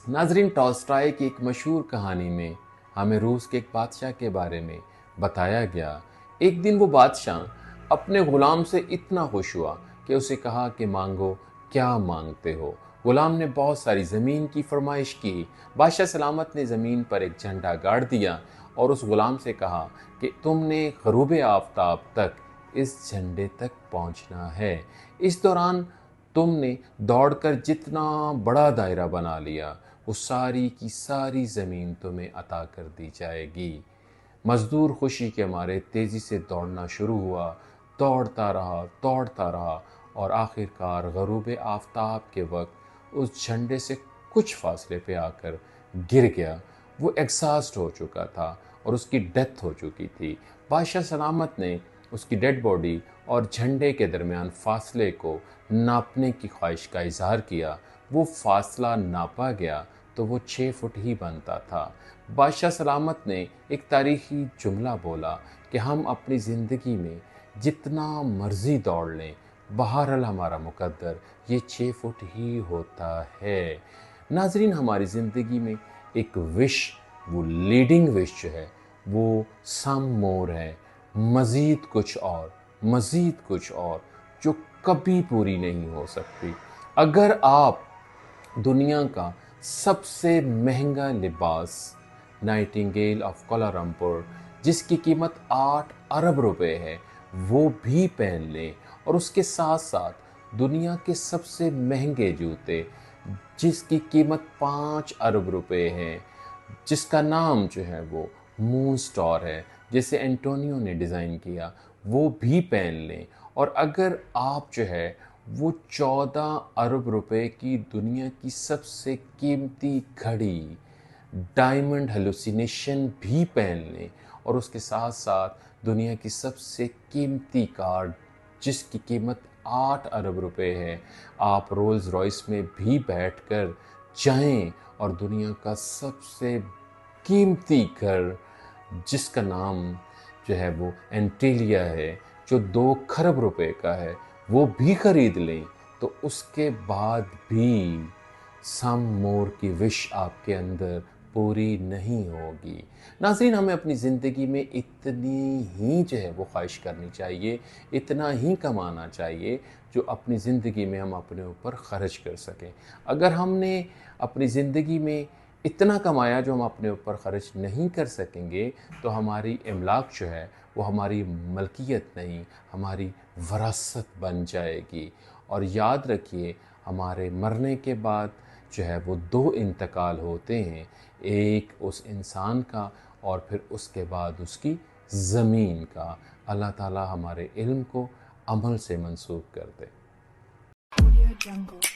नाजरीन, टॉल्स्टॉय की एक मशहूर कहानी में हमें रूस के एक बादशाह के बारे में बताया गया। एक दिन वो बादशाह अपने गुलाम से इतना खुश हुआ कि उसे कहा कि मांगो, क्या मांगते हो। गुलाम ने बहुत सारी ज़मीन की फरमाइश की। बादशाह सलामत ने ज़मीन पर एक झंडा गाड़ दिया और उस गुलाम से कहा कि तुमने ग़रूब आफ़ताब तक इस झंडे तक पहुंचना है। इस दौरान तुमने दौड़कर जितना बड़ा दायरा बना लिया, वो सारी की सारी ज़मीन तुम्हें अता कर दी जाएगी। मज़दूर खुशी के मारे तेज़ी से दौड़ना शुरू हुआ। दौड़ता रहा और आखिरकार ग़रूब आफ़ताब के वक्त उस झंडे से कुछ फासले पे आकर गिर गया। वो एग्ज़ॉस्ट हो चुका था और उसकी डेथ हो चुकी थी। बादशाह सलामत ने उसकी डेड बॉडी और झंडे के दरमियान फासले को नापने की ख्वाहिश का इजहार किया। वो फासला नापा गया तो वो 6 फुट ही बनता था। बादशाह सलामत ने एक तारीखी जुमला बोला कि हम अपनी ज़िंदगी में जितना मर्ज़ी दौड़ लें, बहरहाल हमारा मुकद्दर ये 6 फुट ही होता है। नाज़रीन, हमारी ज़िंदगी में एक विश, वो लीडिंग विश जो है, वो सम मोर है, मज़ीद कुछ और जो कभी पूरी नहीं हो सकती। अगर आप दुनिया का सबसे महंगा लिबास नाइटिंगेल ऑफ कोलालमपुर, जिसकी कीमत 8 अरब रुपए है, वो भी पहन लें और उसके साथ साथ दुनिया के सबसे महंगे जूते जिसकी कीमत 5 अरब रुपए है, जिसका नाम जो है वो मून स्टार है, जिसे एंटोनियो ने डिज़ाइन किया, वो भी पहन लें। और अगर आप जो है वो 14 अरब रुपए की दुनिया की सबसे कीमती घड़ी डायमंड हेलुसिनेशन भी पहन लें और उसके साथ साथ दुनिया की सबसे कीमती कार जिसकी कीमत 8 अरब रुपए है, आप रोल्स रॉयस में भी बैठकर जाएं और दुनिया का सबसे कीमती घर जिसका नाम जो है वो एंटीलिया है, जो 2 खरब रुपए का है, वो भी खरीद लें, तो उसके बाद भी सम मोर की विश आपके अंदर पूरी नहीं होगी। नाज़रीन, हमें अपनी ज़िंदगी में इतनी ही जो है वो ख्वाहिश करनी चाहिए, इतना ही कमाना चाहिए जो अपनी ज़िंदगी में हम अपने ऊपर ख़र्च कर सकें। अगर हमने अपनी ज़िंदगी में इतना कमाया जो हम अपने ऊपर ख़र्च नहीं कर सकेंगे, तो हमारी इमलाक जो है वो हमारी मलकियत नहीं, हमारी वरासत बन जाएगी। और याद रखिए, हमारे मरने के बाद जो है वो 2 इंतकाल होते हैं, एक उस इंसान का और फिर उसके बाद उसकी ज़मीन का। अल्लाह ताला हमारे इल्म को अमल से मंसूब कर दे। Audio Jungle.